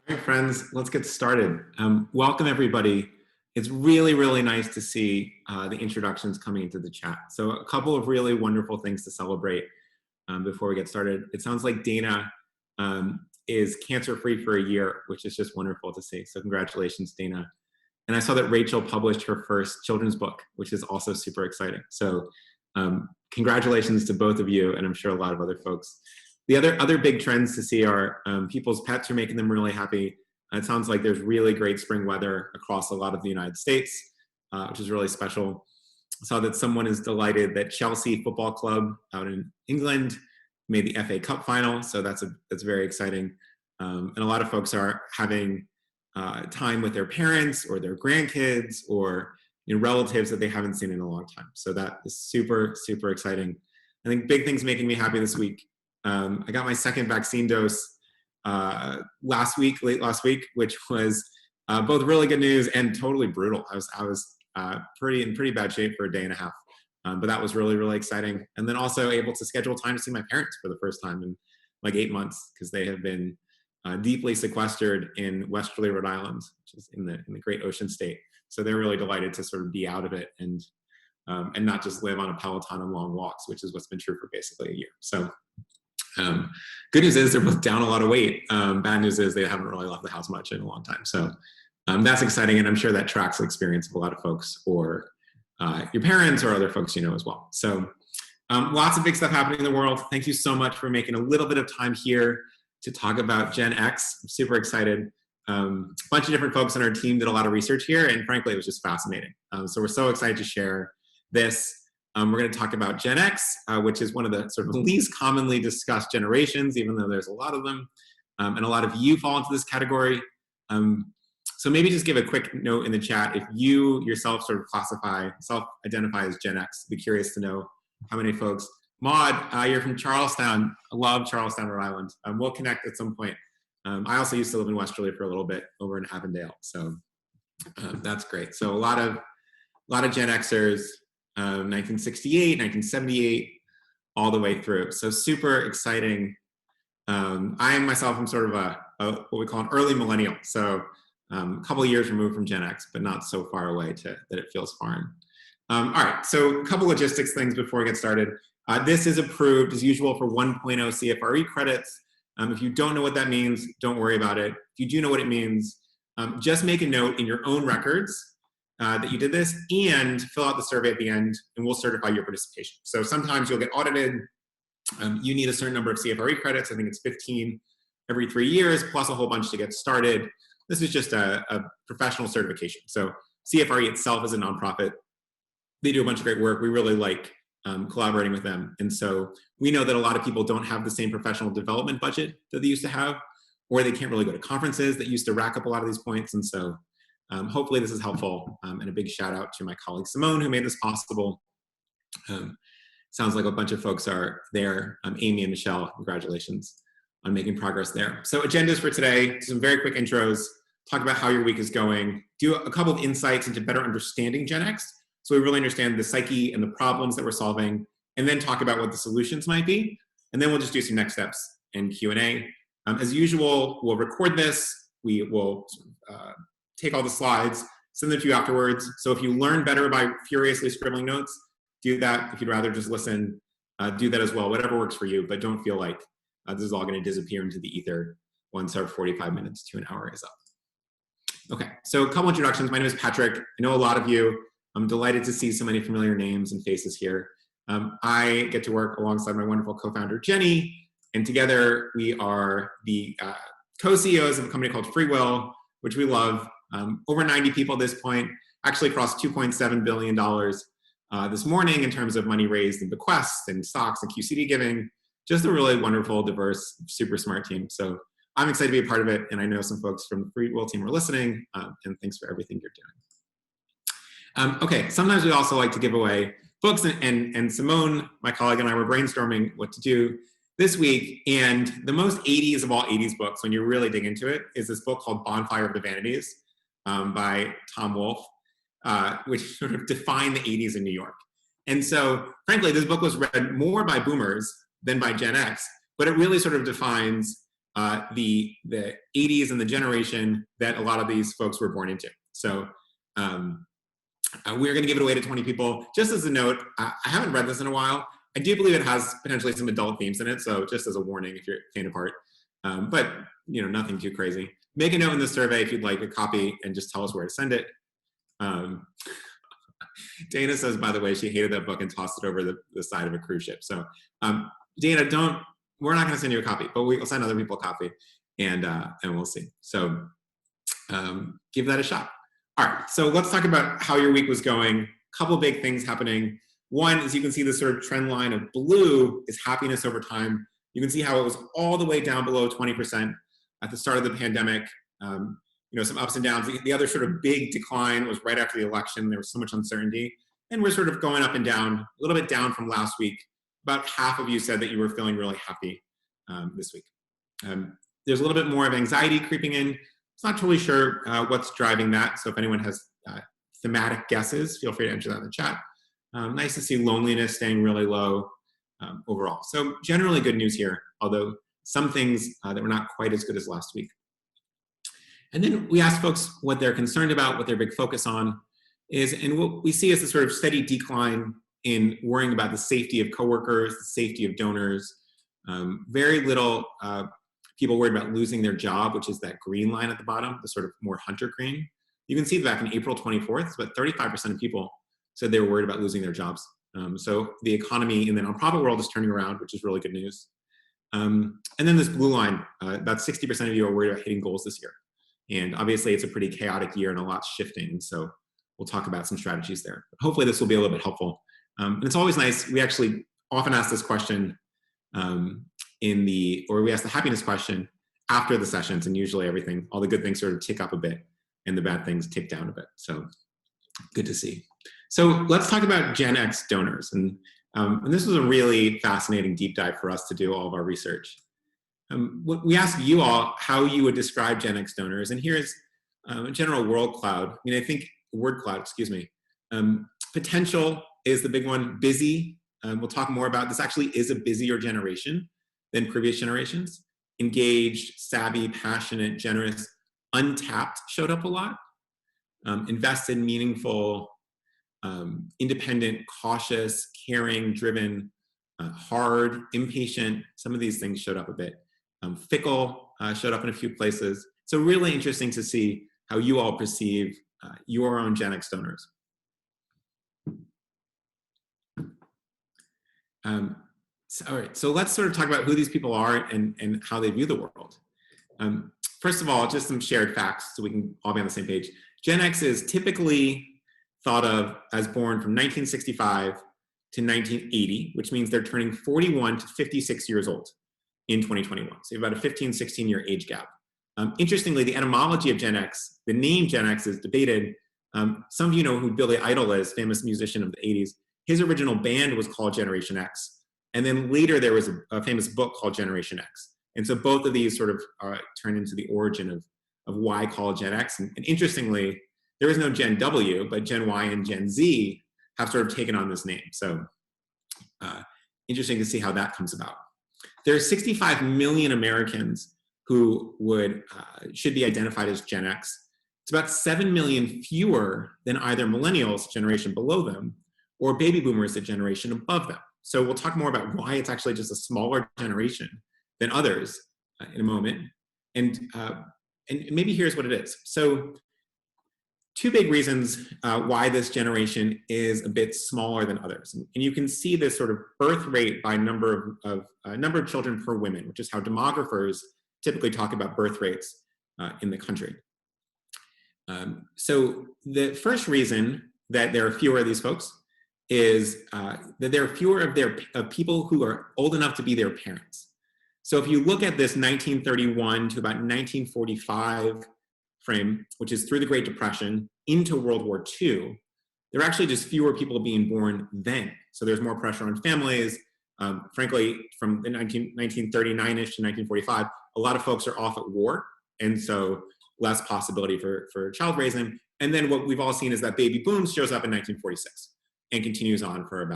All right, friends, let's get started. Welcome, everybody. It's really, really nice to see the introductions coming into the chat. So a couple of really wonderful things to celebrate before we get started. It sounds like Dana is cancer-free for a year, which is just wonderful to see. So congratulations, Dana. And I saw that Rachel published her first children's book, which is also super exciting. So congratulations to both of you, and I'm sure a lot of other folks. The other big trends to see are people's pets are making them really happy. It sounds like there's really great spring weather across a lot of the United States, which is really special. I saw that someone is delighted that Chelsea Football Club out in England made the FA Cup final, so that's very exciting. And a lot of folks are having time with their parents or their grandkids or relatives that they haven't seen in a long time. So that is super, super exciting. I think big things making me happy this week. I got my second vaccine dose late last week, which was both really good news and totally brutal. I was in pretty bad shape for a day and a half, but that was really, really exciting. And then also able to schedule time to see my parents for the first time in like 8 months, because they have been deeply sequestered in Westerly, Rhode Island, which is in the great ocean state. So they're really delighted to sort of be out of it and not just live on a Peloton and long walks, which is what's been true for basically a year. So good news is they're both down a lot of weight. Bad news is they haven't really left the house much in a long time. So that's exciting, and I'm sure that tracks the experience of a lot of folks or your parents or other folks you know as well. So lots of big stuff happening in the world. Thank you so much for making a little bit of time here to talk about Gen X. I'm super excited. A bunch of different folks on our team did a lot of research here, and frankly, it was just fascinating. So we're so excited to share this. We're going to talk about Gen X, which is one of the sort of least commonly discussed generations, even though there's a lot of them. And a lot of you fall into this category. So maybe just give a quick note in the chat if you yourself sort of self-identify as Gen X. I'd be curious to know how many folks. Maud, you're from Charlestown. I love Charlestown, Rhode Island. We'll connect at some point. I also used to live in Westerly for a little bit over in Avondale. So that's great. So a lot of Gen Xers. 1968, 1978, all the way through. So super exciting. I myself am sort of what we call an early millennial. So a couple of years removed from Gen X, but not so far away that it feels foreign. All right, so a couple logistics things before we get started. This is approved as usual for 1.0 CFRE credits. If you don't know what that means, don't worry about it. If you do know what it means, just make a note in your own records that you did this, and fill out the survey at the end, and we'll certify your participation. So sometimes you'll get audited. You need a certain number of CFRE credits. I think it's 15 every 3 years, plus a whole bunch to get started. This is just a professional certification. So CFRE itself is a nonprofit. They do a bunch of great work. We really like collaborating with them. And so we know that a lot of people don't have the same professional development budget that they used to have, or they can't really go to conferences that used to rack up a lot of these points. And so hopefully this is helpful, and a big shout out to my colleague Simone, who made this possible. Sounds like a bunch of folks are there. Amy and Michelle, congratulations on making progress there. So agendas for today, some very quick intros, talk about how your week is going, do a couple of insights into better understanding Gen X, so we really understand the psyche and the problems that we're solving, and then talk about what the solutions might be, and then we'll just do some next steps and Q&A. As usual, we'll record this. We will take all the slides, send them to you afterwards. So if you learn better by furiously scribbling notes, do that. If you'd rather just listen, do that as well, whatever works for you, but don't feel like this is all going to disappear into the ether once our 45 minutes to an hour is up. Okay, so a couple introductions. My name is Patrick. I know a lot of you. I'm delighted to see so many familiar names and faces here. I get to work alongside my wonderful co-founder, Jenny, and together we are the co-CEOs of a company called FreeWill, which we love. Over 90 people at this point, actually crossed $2.7 billion this morning in terms of money raised in bequests and stocks and QCD giving. Just a really wonderful, diverse, super smart team. So I'm excited to be a part of it, and I know some folks from the FreeWill team are listening, and thanks for everything you're doing. Okay, sometimes we also like to give away books, and Simone, my colleague, and I were brainstorming what to do this week, and the most 80s of all 80s books, when you really dig into it, is this book called Bonfire of the Vanities by Tom Wolfe, which sort of defined the 80s in New York. And so, frankly, this book was read more by boomers than by Gen X, but it really sort of defines the 80s and the generation that a lot of these folks were born into. So we're going to give it away to 20 people. Just as a note, I haven't read this in a while. I do believe it has potentially some adult themes in it, so just as a warning if you're faint of heart. But nothing too crazy. Make a note in the survey if you'd like a copy and just tell us where to send it. Dana says, by the way, she hated that book and tossed it over the side of a cruise ship. So Dana, we're not going to send you a copy, but we'll send other people a copy, and we'll see. So give that a shot. All right, so let's talk about how your week was going. A couple of big things happening. One, as you can see, this sort of trend line of blue is happiness over time. You can see how it was all the way down below 20% at the start of the pandemic. Some ups and downs. The other sort of big decline was right after the election. There was so much uncertainty. And we're sort of going up and down, a little bit down from last week. About half of you said that you were feeling really happy this week. There's a little bit more of anxiety creeping in. It's not totally sure what's driving that. So if anyone has thematic guesses, feel free to enter that in the chat. Nice to see loneliness staying really low overall. So generally good news here, although some things that were not quite as good as last week. And then we asked folks what they're concerned about, what their big focus on is, and what we see is a sort of steady decline in worrying about the safety of coworkers, the safety of donors. Very little people worried about losing their job, which is that green line at the bottom, the sort of more hunter green. You can see that back in April 24th, but 35% of people said they were worried about losing their jobs. So the economy in the nonprofit world is turning around, which is really good news. And then this blue line, about 60% of you are worried about hitting goals this year. And obviously it's a pretty chaotic year and a lot's shifting. So we'll talk about some strategies there. But hopefully this will be a little bit helpful. And it's always nice. We actually often ask this question we ask the happiness question after the sessions, and usually all the good things sort of tick up a bit and the bad things tick down a bit. So good to see. So let's talk about Gen X donors. And this was a really fascinating deep dive for us to do all of our research. We asked you all how you would describe Gen X donors, and here's a general word cloud, excuse me. Potential is the big one. Busy, we'll talk more about. This actually is a busier generation than previous generations. Engaged, savvy, passionate, generous. Untapped showed up a lot. Invested, meaningful, independent, cautious, caring, driven, hard, impatient. Some of these things showed up a bit. Fickle showed up in a few places. So really interesting to see how you all perceive your own Gen X donors. All right, so let's sort of talk about who these people are and how they view the world. First of all, just some shared facts so we can all be on the same page. Gen X is typically thought of as born from 1965 to 1980, which means they're turning 41 to 56 years old in 2021. So you have about a 15, 16 year age gap. Interestingly, the etymology of Gen X, the name Gen X is debated. Some of you know who Billy Idol is, famous musician of the 80s. His original band was called Generation X. And then later there was a famous book called Generation X. And so both of these sort of turn into the origin of why called Gen X. And interestingly, there is no Gen W, but Gen Y and Gen Z have sort of taken on this name. So interesting to see how that comes about. There are 65 million Americans who should be identified as Gen X. It's about 7 million fewer than either Millennials, generation below them, or Baby Boomers, the generation above them. So we'll talk more about why it's actually just a smaller generation than others in a moment. And maybe here's what it is. So two big reasons why this generation is a bit smaller than others. And you can see this sort of birth rate by number of children per woman, which is how demographers typically talk about birth rates in the country. So the first reason that there are fewer of these folks is that there are fewer of people who are old enough to be their parents. So if you look at this 1931 to about 1945 frame, which is through the Great Depression into World War II, there are actually just fewer people being born then. So there's more pressure on families. Frankly, from 1939-ish to 1945, a lot of folks are off at war, and so less possibility for child raising. And then what we've all seen is that baby boom shows up in 1946 and continues on for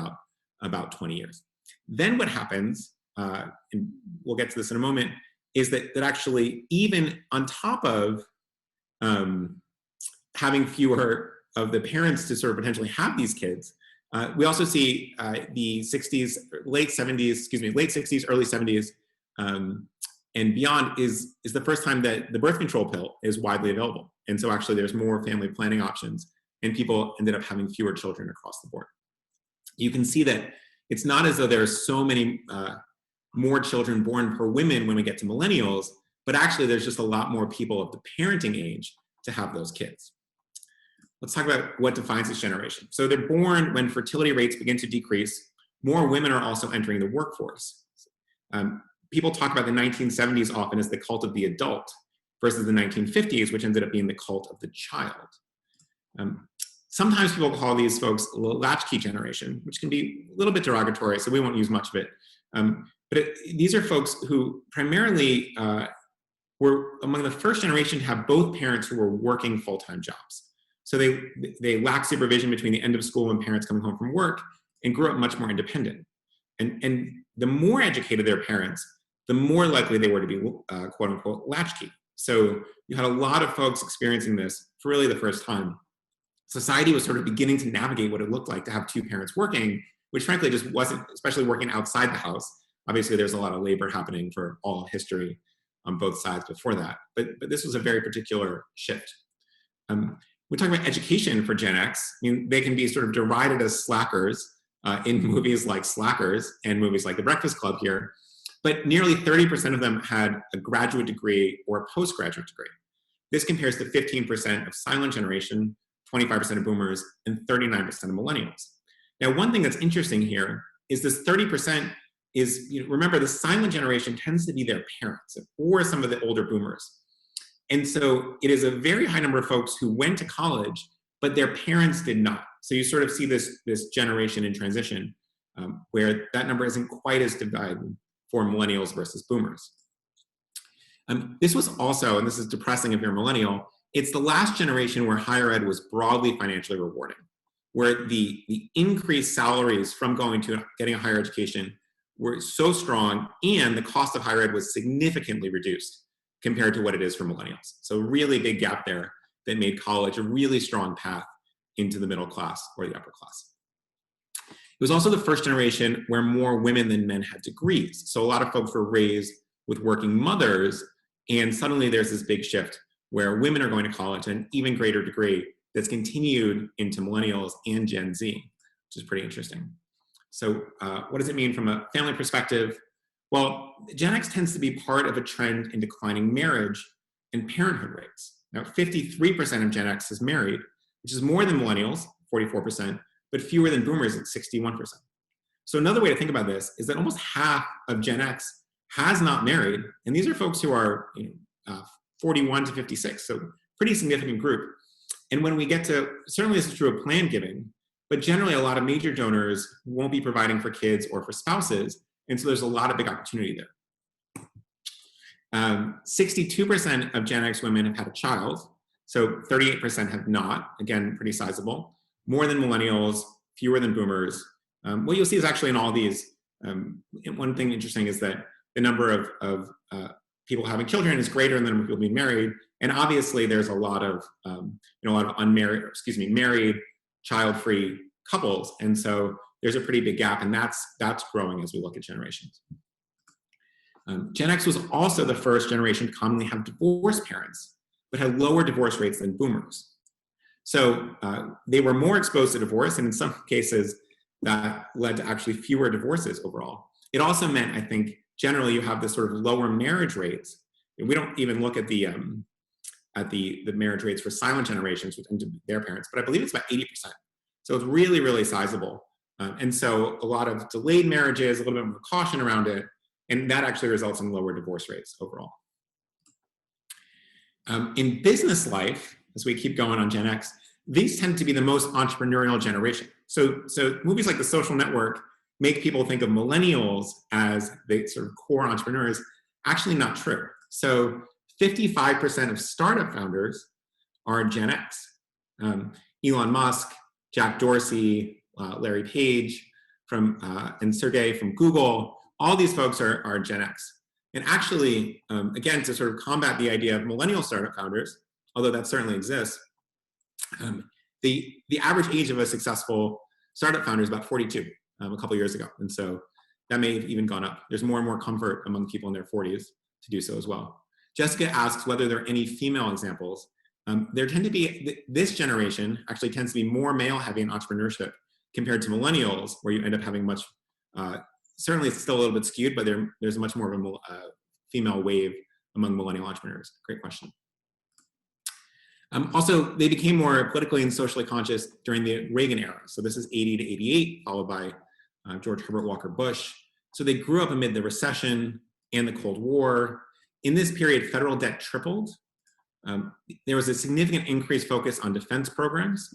about 20 years. Then what happens, and we'll get to this in a moment, is that actually, even on top of having fewer of the parents to sort of potentially have these kids, we also see the 60s, late 60s, early 70s, and beyond is the first time that the birth control pill is widely available. And so actually there's more family planning options, and people ended up having fewer children across the board. You can see that it's not as though there are so many more children born per women when we get to millennials, but actually there's just a lot more people of the parenting age to have those kids. Let's talk about what defines this generation. So they're born when fertility rates begin to decrease. More women are also entering the workforce. People talk about the 1970s often as the cult of the adult versus the 1950s, which ended up being the cult of the child. Sometimes people call these folks a latchkey generation, which can be a little bit derogatory, so we won't use much of it. These are folks who primarily were among the first generation to have both parents who were working full-time jobs. So they lacked supervision between the end of school and parents coming home from work, and grew up much more independent. And the more educated their parents, the more likely they were to be quote unquote latchkey. So you had a lot of folks experiencing this for really the first time. Society was sort of beginning to navigate what it looked like to have two parents working, which frankly just wasn't, especially working outside the house. Obviously there's a lot of labor happening for all of history on both sides before that, but this was a very particular shift. We talk about education for Gen X. I mean, they can be sort of derided as slackers in movies like Slackers and movies like The Breakfast Club here, but nearly 30% of them had a graduate degree or a postgraduate degree. This compares to 15% of silent generation, 25% of boomers, and 39% of millennials. Now, one thing that's interesting here is this 30% is, remember, the silent generation tends to be their parents or some of the older boomers. And so it is a very high number of folks who went to college, but their parents did not. So you sort of see this generation in transition where that number isn't quite as divided for millennials versus boomers. This was also, and this is depressing if you're a millennial, it's the last generation where higher ed was broadly financially rewarding, where the increased salaries from going to getting a higher education were so strong, and the cost of higher ed was significantly reduced compared to what it is for millennials. So really big gap there that made college a really strong path into the middle class or the upper class. It was also the first generation where more women than men had degrees. So a lot of folks were raised with working mothers, and suddenly there's this big shift where women are going to college at an even greater degree that's continued into millennials and Gen Z, which is pretty interesting. So what does it mean from a family perspective? Well, Gen X tends to be part of a trend in declining marriage and parenthood rates. Now, 53% of Gen X is married, which is more than millennials, 44%, but fewer than boomers at 61%. So another way to think about this is that almost half of Gen X has not married, and these are folks who are 41 to 56, so pretty significant group. And when we get to, certainly this is true of plan giving, but generally a lot of major donors won't be providing for kids or for spouses, and so there's a lot of big opportunity there. 62% of Gen X women have had a child, so 38% have not, again, pretty sizable. More than millennials, fewer than boomers. What you'll see is actually in all these, one thing interesting is that the number of people having children is greater than the number of people being married, and obviously there's a lot of married, child-free couples, and so there's a pretty big gap, and that's growing as we look at generations. Gen X was also the first generation to commonly have divorced parents, but had lower divorce rates than boomers. So they were more exposed to divorce, and in some cases that led to actually fewer divorces overall. It also meant, I think, generally you have this sort of lower marriage rates. We don't even look at the marriage rates for silent generations with their parents, but I believe it's about 80%. So it's really, really sizable. And so a lot of delayed marriages, a little bit more caution around it, and that actually results in lower divorce rates overall. In business life, as we keep going on Gen X, these tend to be the most entrepreneurial generation. So movies like The Social Network make people think of millennials as the sort of core entrepreneurs. Actually not true. So 55% of startup founders are Gen X. Elon Musk, Jack Dorsey, Larry Page and Sergey from Google, all these folks are Gen X. And actually, again, to sort of combat the idea of millennial startup founders, although that certainly exists, the average age of a successful startup founder is about 42 a couple years ago. And so that may have even gone up. There's more and more comfort among people in their 40s to do so as well. Jessica asks whether there are any female examples. There tend to be, this generation actually tends to be more male heavy in entrepreneurship compared to millennials, where you end up having much, certainly it's still a little bit skewed, but there's much more of a female wave among millennial entrepreneurs. Great question. Also, they became more politically and socially conscious during the Reagan era. So this is 80 to 88, followed by George Herbert Walker Bush. So they grew up amid the recession and the Cold War. In this period, federal debt tripled. There was a significant increased focus on defense programs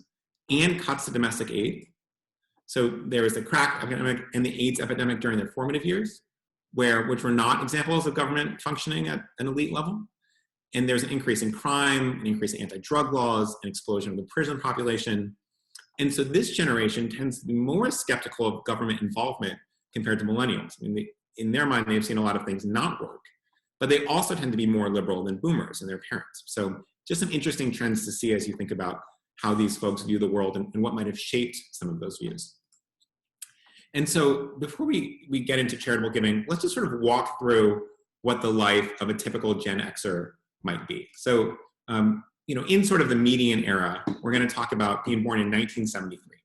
and cuts to domestic aid. So there was the crack epidemic and the AIDS epidemic during their formative years, which were not examples of government functioning at an elite level. And there's an increase in crime, an increase in anti-drug laws, an explosion of the prison population. And so this generation tends to be more skeptical of government involvement compared to millennials. I mean, in their mind, they've seen a lot of things not work, but they also tend to be more liberal than boomers and their parents. So just some interesting trends to see as you think about how these folks view the world and what might have shaped some of those views. And so before we get into charitable giving, let's just sort of walk through what the life of a typical Gen Xer might be. So, in sort of the median era, we're going to talk about being born in 1973.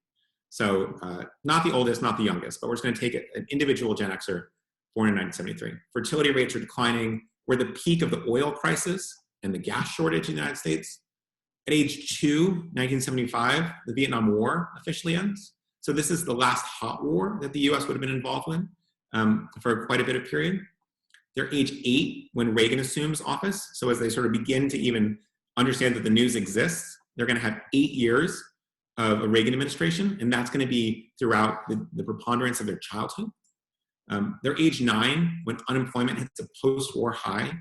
So not the oldest, not the youngest, but we're just going to take an individual Gen Xer born in 1973. Fertility rates are declining. We're at the peak of the oil crisis and the gas shortage in the United States. At age 2, 1975, the Vietnam War officially ends. So this is the last hot war that the US would have been involved in for quite a bit of period. They're age 8 when Reagan assumes office. So as they sort of begin to even understand that the news exists, they're going to have 8 years of a Reagan administration, and that's going to be throughout the preponderance of their childhood. They're age 9 when unemployment hits a post-war high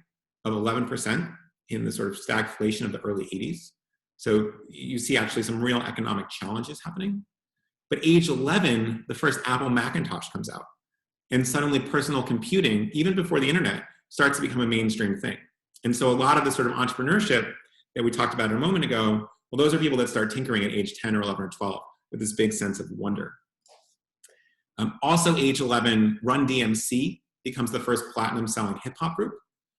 of 11% in the sort of stagflation of the early 80s. So you see actually some real economic challenges happening. But age 11, the first Apple Macintosh comes out. And suddenly personal computing, even before the internet, starts to become a mainstream thing. And so a lot of the sort of entrepreneurship that we talked about a moment ago, well, those are people that start tinkering at age 10 or 11 or 12 with this big sense of wonder. Also age 11, Run DMC becomes the first platinum selling hip hop group.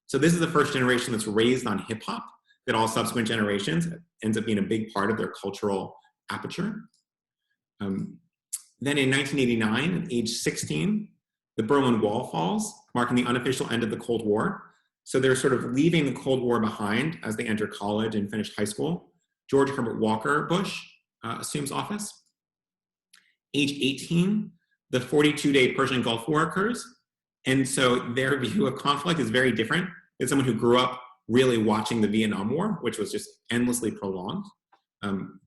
So this is the first generation that's raised on hip hop, that all subsequent generations ends up being a big part of their cultural aperture. Then in 1989, at age 16, the Berlin Wall falls, marking the unofficial end of the Cold War. So they're sort of leaving the Cold War behind as they enter college and finish high school. George Herbert Walker Bush assumes office. Age 18, the 42-day Persian Gulf War occurs. And so their view of conflict is very different than someone who grew up really watching the Vietnam War, which was just endlessly prolonged.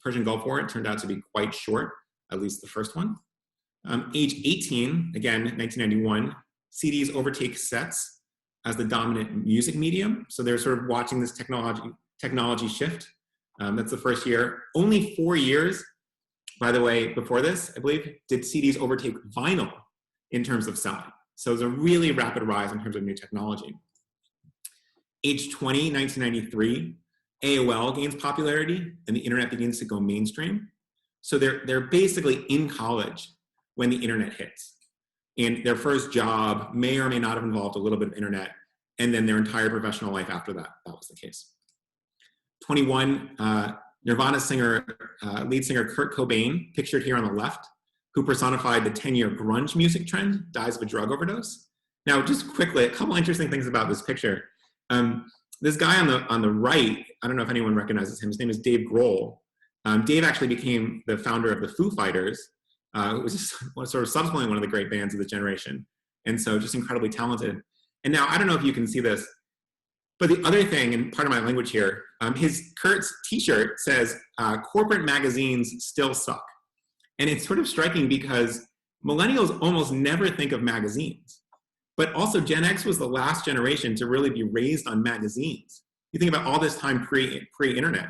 Persian Gulf War, it turned out to be quite short, at least the first one. Age 18, again, 1991, CDs overtake cassettes as the dominant music medium. So they're sort of watching this technology shift. That's the first year. Only 4 years, by the way, before this, I believe, did CDs overtake vinyl in terms of selling. So there's a really rapid rise in terms of new technology. Age 20, 1993, AOL gains popularity and the internet begins to go mainstream. So they're basically in college when the internet hits. And their first job may or may not have involved a little bit of internet, and then their entire professional life after that was the case. 21, Nirvana lead singer Kurt Cobain, pictured here on the left, who personified the 10-year grunge music trend, dies of a drug overdose. Now, just quickly, a couple interesting things about this picture. This guy on the right, I don't know if anyone recognizes him, his name is Dave Grohl. Dave actually became the founder of the Foo Fighters, who was just sort of subsequently one of the great bands of the generation. And so just incredibly talented. And now, I don't know if you can see this, but the other thing, and part of my language here, Kurt's t-shirt says, corporate magazines still suck. And it's sort of striking because millennials almost never think of magazines. But also Gen X was the last generation to really be raised on magazines. You think about all this time pre-internet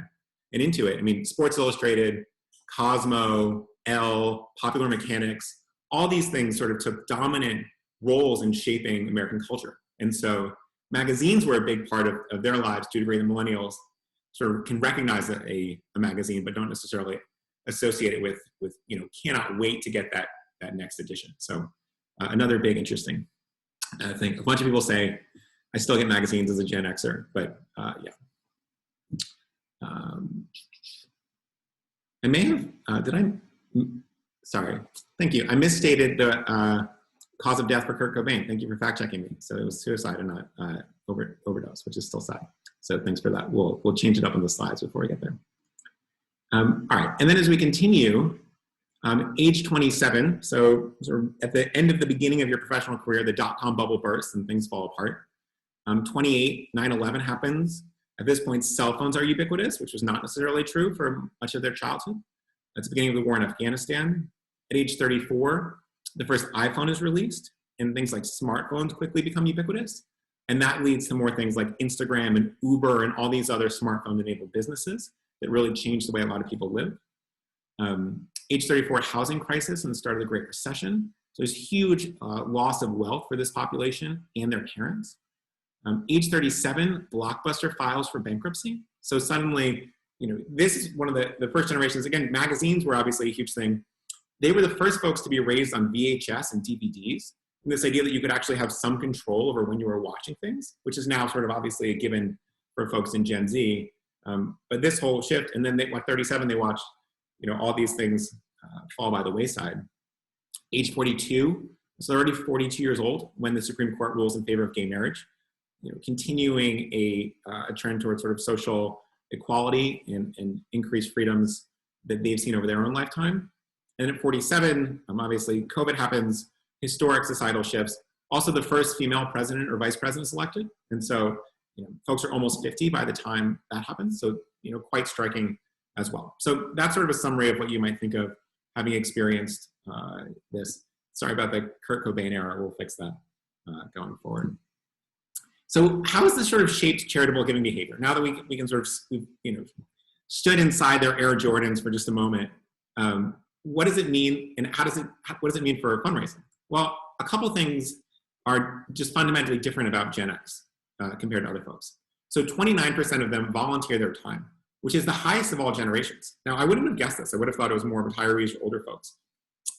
and into it. I mean, Sports Illustrated, Cosmo, Elle, Popular Mechanics, all these things sort of took dominant roles in shaping American culture. And so magazines were a big part of their lives to a degree. The millennials sort of can recognize a magazine, but don't necessarily associate it with cannot wait to get that next edition. So another big interesting thing. A bunch of people say, I still get magazines as a Gen Xer, but yeah. I may have, sorry, thank you. I misstated the cause of death for Kurt Cobain. Thank you for fact checking me. So it was suicide and not overdose, which is still sad. So thanks for that. We'll change it up on the slides before we get there. All right, and then as we continue, age 27, so sort of at the end of the beginning of your professional career, the dot-com bubble bursts and things fall apart. 28, 9/11 happens. At this point, cell phones are ubiquitous, which was not necessarily true for much of their childhood. That's the beginning of the war in Afghanistan. At age 34, the first iPhone is released, and things like smartphones quickly become ubiquitous. And that leads to more things like Instagram and Uber and all these other smartphone-enabled businesses that really changed the way a lot of people live. Age 34, housing crisis and the start of the Great Recession. So there's huge loss of wealth for this population and their parents. Age 37, Blockbuster files for bankruptcy. So suddenly, this is one of the first generations. Again, magazines were obviously a huge thing. They were the first folks to be raised on VHS and DVDs. And this idea that you could actually have some control over when you were watching things, which is now sort of obviously a given for folks in Gen Z. But this whole shift, and then at 37, they watched, all these things fall by the wayside. Age 42, so already 42 years old when the Supreme Court rules in favor of gay marriage, continuing a trend towards sort of social equality and increased freedoms that they've seen over their own lifetime. And at 47, obviously COVID happens, historic societal shifts, also the first female president or vice president is elected. And so, folks are almost 50 by the time that happens. So, quite striking as well. So that's sort of a summary of what you might think of having experienced this. Sorry about the Kurt Cobain era, we'll fix that going forward. So how has this sort of shaped charitable giving behavior? Now that we can sort of, stood inside their Air Jordans for just a moment, what does it mean and what does it mean for fundraising? Well, a couple things are just fundamentally different about Gen X compared to other folks. So 29% of them volunteer their time, which is the highest of all generations. Now, I wouldn't have guessed this. I would have thought it was more retirees or older folks.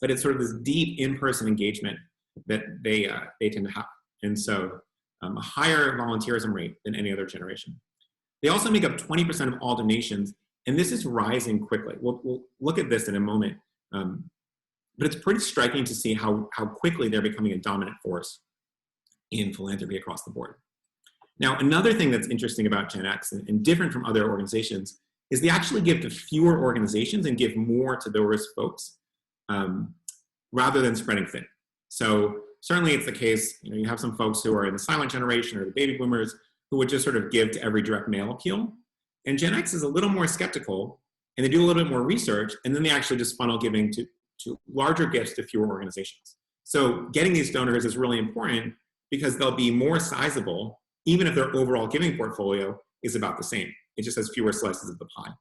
But it's sort of this deep in-person engagement that they tend to have. And so a higher volunteerism rate than any other generation. They also make up 20% of all donations, and this is rising quickly. We'll look at this in a moment. But it's pretty striking to see how quickly they're becoming a dominant force in philanthropy across the board. Now, another thing that's interesting about Gen X and different from other organizations is they actually give to fewer organizations and give more to those folks rather than spreading thin. So certainly it's the case, you have some folks who are in the silent generation or the baby boomers who would just sort of give to every direct mail appeal. And Gen X is a little more skeptical, and they do a little bit more research, and then they actually just funnel giving to larger gifts to fewer organizations. So getting these donors is really important because they'll be more sizable even if their overall giving portfolio is about the same. It just has fewer slices of the pie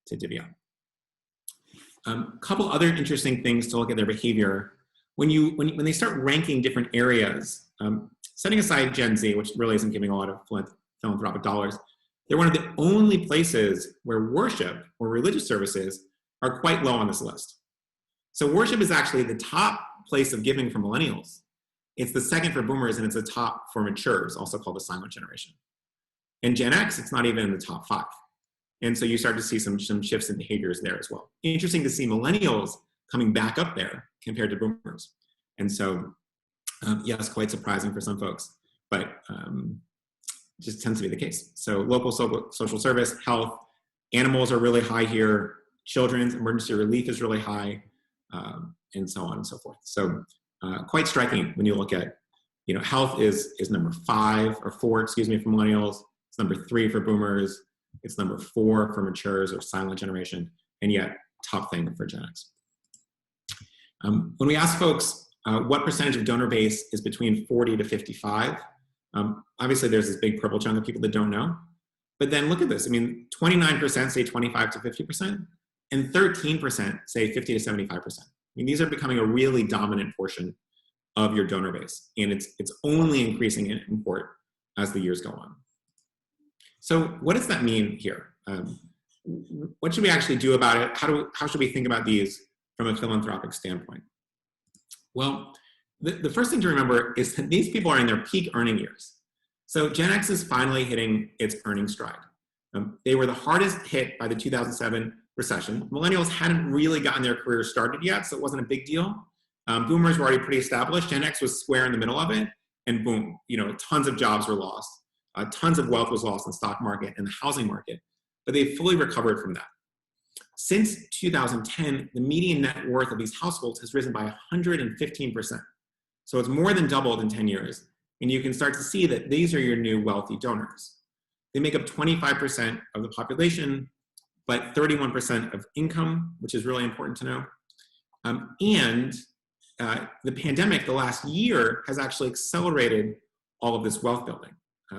to divvy up. A couple other interesting things to look at their behavior. When they start ranking different areas, setting aside Gen Z, which really isn't giving a lot of philanthropic dollars, they're one of the only places where worship or religious services are quite low on this list. So worship is actually the top place of giving for millennials. It's the second for boomers, and it's the top for matures, also called the silent generation. In Gen X, it's not even in the top 5. And so you start to see some shifts in behaviors there as well. Interesting to see millennials coming back up there compared to boomers. And so, yes, quite surprising for some folks, but just tends to be the case. So local social service, health, animals are really high here. Children's emergency relief is really high, and so on and so forth. So quite striking when you look at, health is number 4 for millennials. It's number 3 for boomers. It's number 4 for matures or silent generation, and yet top thing for Gen X. When we ask folks what percentage of donor base is between 40 to 55, obviously there's this big purple chunk of people that don't know. But then look at this. 29% say 25 to 50%, and 13% say 50 to 75%. These are becoming a really dominant portion of your donor base. And it's only increasing in import as the years go on. So what does that mean here? What should we actually do about it? How should we think about these from a philanthropic standpoint? Well, the first thing to remember is that these people are in their peak earning years. So Gen X is finally hitting its earning stride. They were the hardest hit by the 2007 recession. Millennials hadn't really gotten their careers started yet, so it wasn't a big deal. Boomers were already pretty established. Gen X was square in the middle of it, and boom, tons of jobs were lost. Tons of wealth was lost in the stock market and the housing market, but they fully recovered from that. Since 2010, the median net worth of these households has risen by 115%. So it's more than doubled in 10 years. And you can start to see that these are your new wealthy donors. They make up 25% of the population, but 31% of income, which is really important to know. The pandemic, the last year, has actually accelerated all of this wealth building.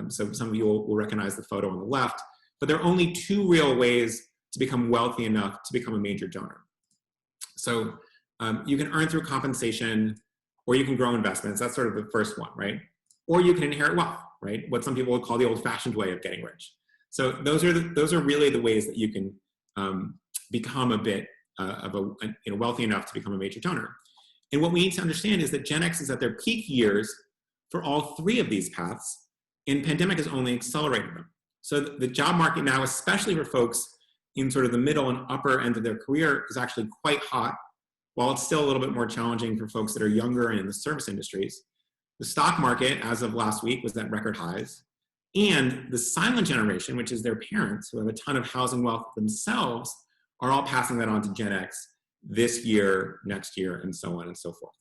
So some of you will recognize the photo on the left, but there are only two real ways to become wealthy enough to become a major donor. So you can earn through compensation, or you can grow investments. That's sort of the first one, right? Or you can inherit wealth, right? What some people would call the old-fashioned way of getting rich. So those are really the ways that you can become a bit wealthy enough to become a major donor. And what we need to understand is that Gen X is at their peak years for all three of these paths, and pandemic has only accelerated them. So the job market now, especially for folks in sort of the middle and upper end of their career, is actually quite hot, while it's still a little bit more challenging for folks that are younger and in the service industries. The stock market, as of last week, was at record highs. And the silent generation, which is their parents, who have a ton of housing wealth themselves, are all passing that on to Gen X this year, next year, and so on and so forth.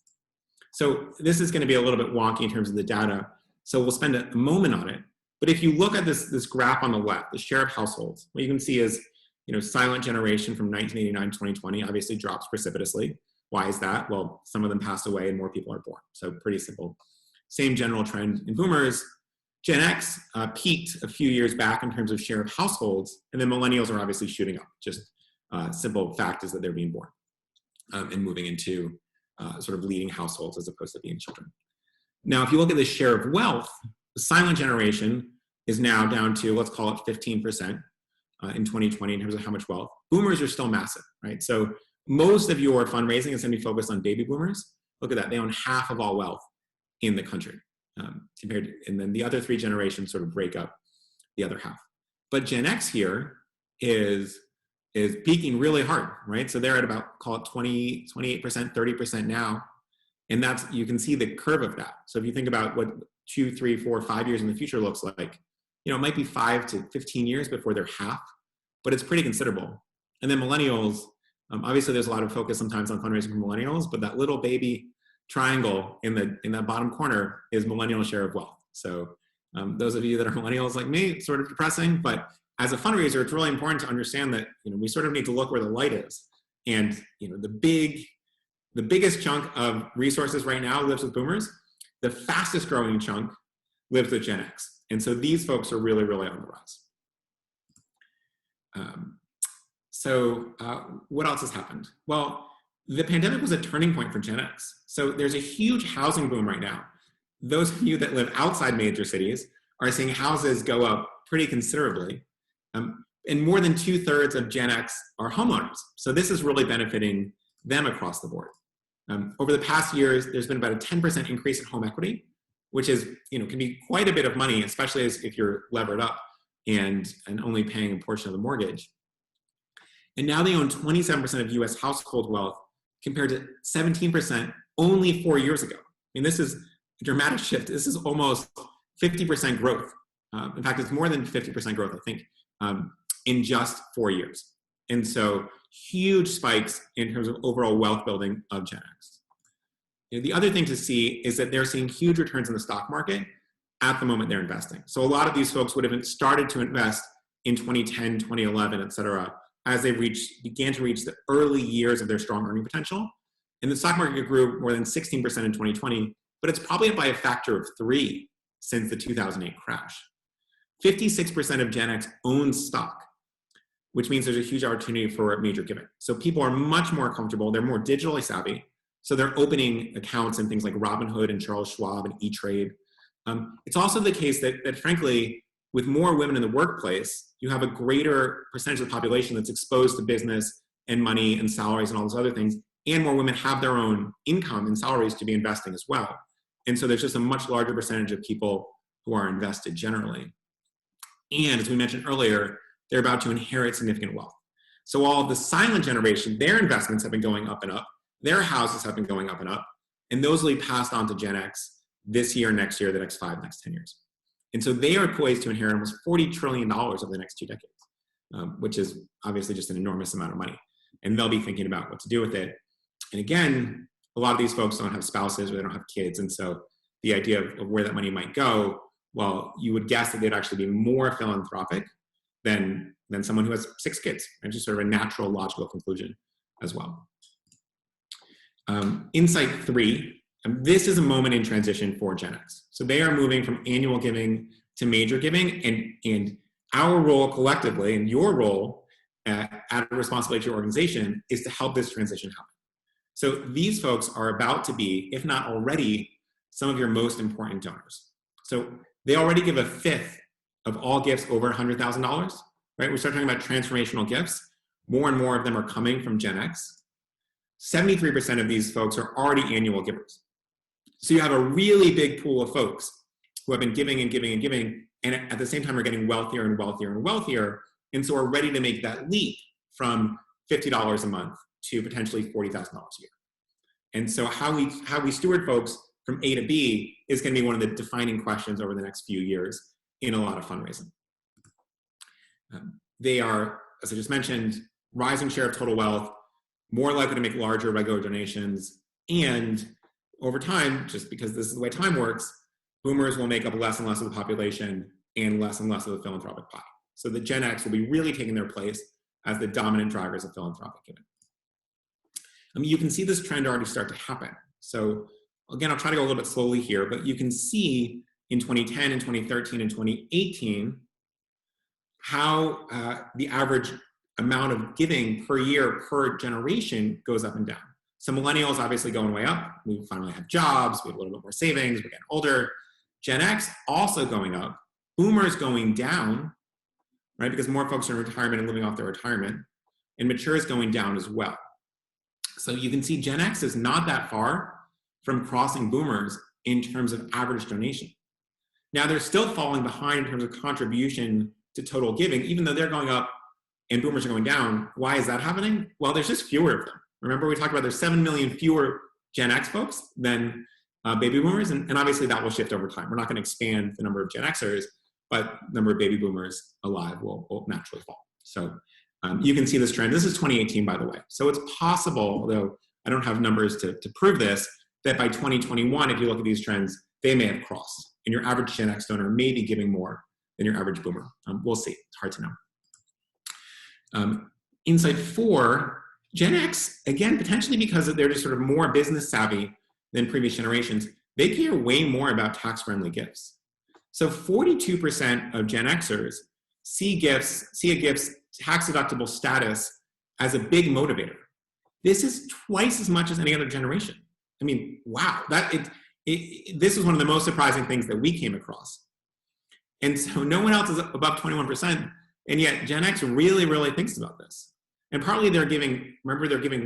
So this is going to be a little bit wonky in terms of the data, so we'll spend a moment on it. But if you look at this graph on the left, the share of households, what you can see is silent generation from 1989 to 2020 obviously drops precipitously. Why is that? Well, some of them passed away and more people are born. So pretty simple. Same general trend in boomers. Gen X peaked a few years back in terms of share of households, and then millennials are obviously shooting up. Just simple fact is that they're being born and moving into sort of leading households as opposed to being children. Now, if you look at the share of wealth, the silent generation is now down to, let's call it 15% in 2020 in terms of how much wealth. Boomers are still massive, right? So most of your fundraising is going to be focused on baby boomers. Look at that, they own half of all wealth in the country, and then the other three generations sort of break up the other half. But Gen X here is peaking really hard, right? So they're at about, call it 20, 28%, 30% now. And that's, you can see the curve of that. So if you think about what 2, 3, 4, 5 years in the future looks like, it might be 5 to 15 years before they're half, but it's pretty considerable. And then millennials, obviously there's a lot of focus sometimes on fundraising for millennials, but that little baby triangle in that bottom corner is millennial share of wealth. So those of you that are millennials like me, it's sort of depressing, but as a fundraiser, it's really important to understand that we sort of need to look where the light is. And the biggest chunk of resources right now lives with boomers. The fastest growing chunk lives with Gen X. And so these folks are really, really on the rise. What else has happened? Well, the pandemic was a turning point for Gen X. So there's a huge housing boom right now. Those of you that live outside major cities are seeing houses go up pretty considerably. And more than 2/3 of Gen X are homeowners. So this is really benefiting them across the board. Over the past years, there's been about a 10% increase in home equity, which is, can be quite a bit of money, especially if you're levered up and only paying a portion of the mortgage. And now they own 27% of US household wealth compared to 17% only 4 years ago. I mean, this is a dramatic shift. This is almost 50% growth. In fact, it's more than 50% growth, I think, in just 4 years. And so huge spikes in terms of overall wealth building of Gen X. The other thing to see is that they're seeing huge returns in the stock market at the moment they're investing. So a lot of these folks would have started to invest in 2010, 2011, et cetera, as they began to reach the early years of their strong earning potential. And the stock market grew more than 16% in 2020, but it's probably up by a factor of 3 since the 2008 crash. 56% of Gen X owns stock, which means there's a huge opportunity for major giving. So people are much more comfortable, they're more digitally savvy, So they're opening accounts in things like Robinhood and Charles Schwab and E-Trade. It's also the case that frankly, with more women in the workplace, you have a greater percentage of the population that's exposed to business and money and salaries and all those other things, and more women have their own income and salaries to be investing as well. And so there's just a much larger percentage of people who are invested generally. And as we mentioned earlier, they're about to inherit significant wealth. So all of the silent generation, their investments have been going up and up, their houses have been going up and up, and those will be passed on to Gen X this year, next year, the next 5, next 10 years. And so they are poised to inherit almost $40 trillion over the next 2 decades, which is obviously just an enormous amount of money. And they'll be thinking about what to do with it. And again, a lot of these folks don't have spouses or they don't have kids. And so the idea of where that money might go, well, you would guess that they'd actually be more philanthropic than someone who has 6 kids, and just sort of a natural logical conclusion as well. Insight 3, this is a moment in transition for Gen X. So they are moving from annual giving to major giving, and our role collectively, and your role at a responsibility to your organization, is to help this transition happen. So these folks are about to be, if not already, some of your most important donors. So they already give 1/5 of all gifts over $100,000, right? We start talking about transformational gifts. More and more of them are coming from Gen X. 73% of these folks are already annual givers. So you have a really big pool of folks who have been giving and giving and giving, and at the same time are getting wealthier and wealthier and wealthier, and so are ready to make that leap from $50 a month to potentially $40,000 a year. And so how we steward folks from A to B is going to be one of the defining questions over the next few years in a lot of fundraising. They are, as I just mentioned, rising share of total wealth, more likely to make larger regular donations, and over time, just because this is the way time works, boomers will make up less and less of the population and less of the philanthropic pie. So the Gen X will be really taking their place as the dominant drivers of philanthropic giving. You can see this trend already start to happen. So again, I'll try to go a little bit slowly here, but you can see in 2010 and 2013 and 2018 how the average amount of giving per year per generation goes up and down. So millennials obviously going way up. We finally have jobs, we have a little bit more savings, we're getting older. Gen X also going up, boomers going down, right? Because more folks are in retirement and living off their retirement, and matures going down as well. So you can see Gen X is not that far from crossing boomers in terms of average donation. Now they're still falling behind in terms of contribution to total giving, even though they're going up and boomers are going down. Why is that happening? Well, there's just fewer of them. Remember we talked about there's 7 million fewer Gen X folks than baby boomers, and obviously that will shift over time. We're not going to expand the number of Gen Xers, but the number of baby boomers alive will naturally fall. So you can see this trend. This is 2018, by the way. So it's possible, although I don't have numbers to prove this, that by 2021, if you look at these trends, they may have crossed, and your average Gen X donor may be giving more than your average boomer. We'll see. It's hard to know. Insight 4, Gen X, again, potentially because they're just sort of more business savvy than previous generations, they care way more about tax-friendly gifts. So 42% of Gen Xers see a gift's tax-deductible status as a big motivator. This is twice as much as any other generation. I mean, wow, this is one of the most surprising things that we came across. And so no one else is above 21%, and yet Gen X really, really thinks about this. And partly they're giving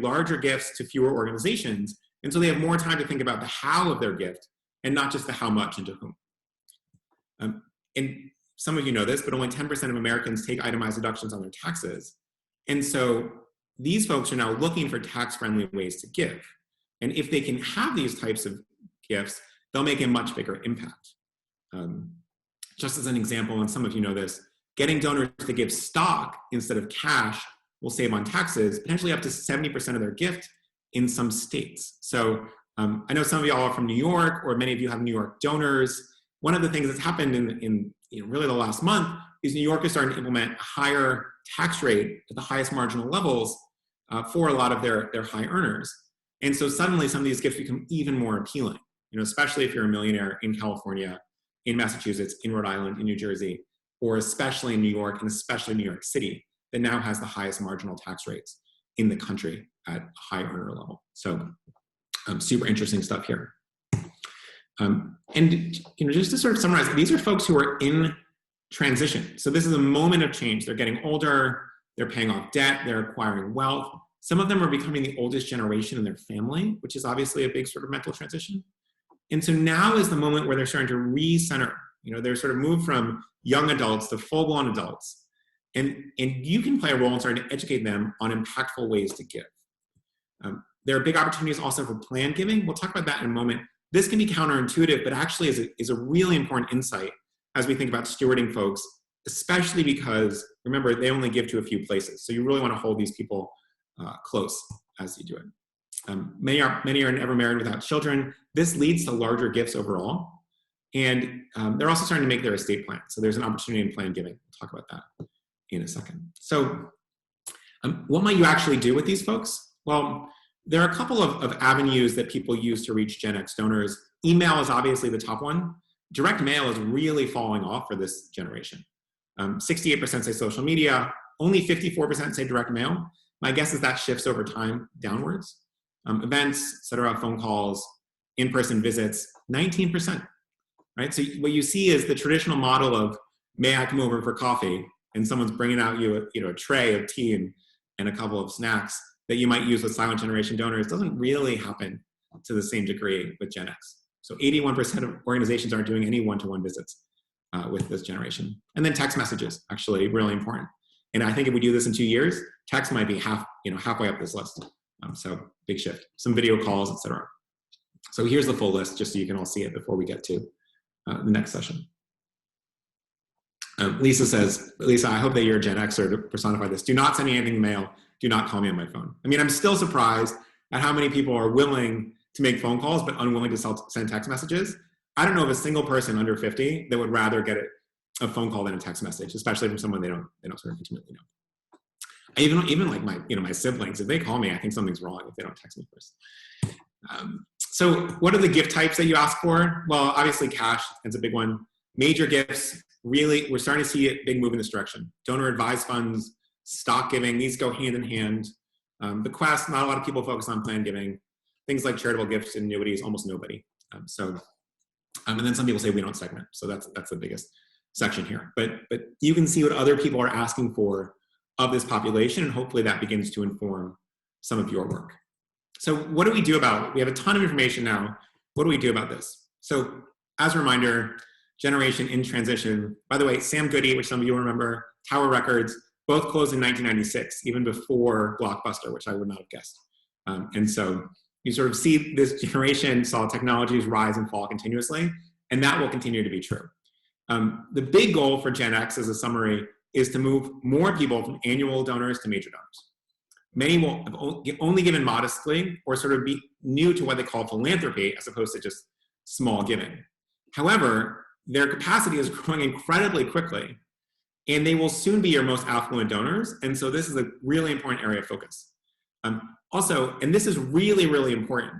larger gifts to fewer organizations, and so they have more time to think about the how of their gift and not just the how much and to whom. And some of you know this, but only 10% of Americans take itemized deductions on their taxes. And so these folks are now looking for tax-friendly ways to give. And if they can have these types of gifts, they'll make a much bigger impact. Just as an example, and some of you know this, getting donors to give stock instead of cash will save on taxes, potentially up to 70% of their gift in some states. So I know some of y'all are from New York, or many of you have New York donors. One of the things that's happened in really the last month is New York is starting to implement a higher tax rate at the highest marginal levels for a lot of their high earners. And so suddenly some of these gifts become even more appealing, especially if you're a millionaire in California, in Massachusetts, in Rhode Island, in New Jersey, or especially in New York, and especially New York City, that now has the highest marginal tax rates in the country at a high earner level. So Super interesting stuff here. And just to sort of summarize, these are folks who are in transition. So this is a moment of change. They're getting older, they're paying off debt, they're acquiring wealth. Some of them are becoming the oldest generation in their family, which is obviously a big sort of mental transition. And so now is the moment where they're starting to recenter. They're sort of moved from young adults to full-blown adults. And you can play a role in starting to educate them on impactful ways to give. There are big opportunities also for plan giving. We'll talk about that in a moment. This can be counterintuitive, but actually is a really important insight as we think about stewarding folks, especially because, remember, they only give to a few places. So you really want to hold these people close as you do it. Many are never married without children. This leads to larger gifts overall. And they're also starting to make their estate plan. So there's an opportunity in plan giving. We'll talk about that in a second. So what might you actually do with these folks? Well, there are a couple of avenues that people use to reach Gen X donors. Email is obviously the top one. Direct mail is really falling off for this generation. 68% say social media, only 54% say direct mail. My guess is that shifts over time downwards. Events, et cetera, phone calls, in-person visits, 19%, right? So what you see is the traditional model of, may I come over for coffee? And someone's bringing out a tray of tea and a couple of snacks that you might use with silent generation donors doesn't really happen to the same degree with Gen X. So 81% of organizations aren't doing any one-to-one visits with this generation. And then text messages, actually really important. And I think if we do this in 2 years, text might be halfway up this list. So big shift, some video calls, et cetera. So here's the full list, just so you can all see it before we get to the next session. Lisa says, Lisa, I hope that you're a Gen Xer to personify this. Do not send me anything in the mail. Do not call me on my phone. I mean, I'm still surprised at how many people are willing to make phone calls, but unwilling to send text messages. I don't know of a single person under 50 that would rather get a phone call than a text message, especially from someone they don't sort of intimately know. Even like my siblings, if they call me, I think something's wrong if they don't text me first. So what are the gift types that you ask for? Well, obviously cash is a big one. Major gifts, really, we're starting to see a big move in this direction. Donor advised funds, stock giving, these go hand in hand. Bequests, not a lot of people focus on plan giving. Things like charitable gifts and annuities, almost nobody. And then some people say we don't segment. So that's the biggest section here. But you can see what other people are asking for of this population, and hopefully that begins to inform some of your work. So what do we do about it? We have a ton of information now. What do we do about this? So as a reminder, generation in transition. By the way, Sam Goody, which some of you will remember, Tower Records, both closed in 1996, even before Blockbuster, which I would not have guessed. And so you sort of see this generation saw technologies rise and fall continuously, and that will continue to be true. The big goal for Gen X, as a summary, is to move more people from annual donors to major donors. Many will have only given modestly or sort of be new to what they call philanthropy as opposed to just small giving. However, their capacity is growing incredibly quickly, and they will soon be your most affluent donors. And so this is a really important area of focus. Also, and this is really, really important,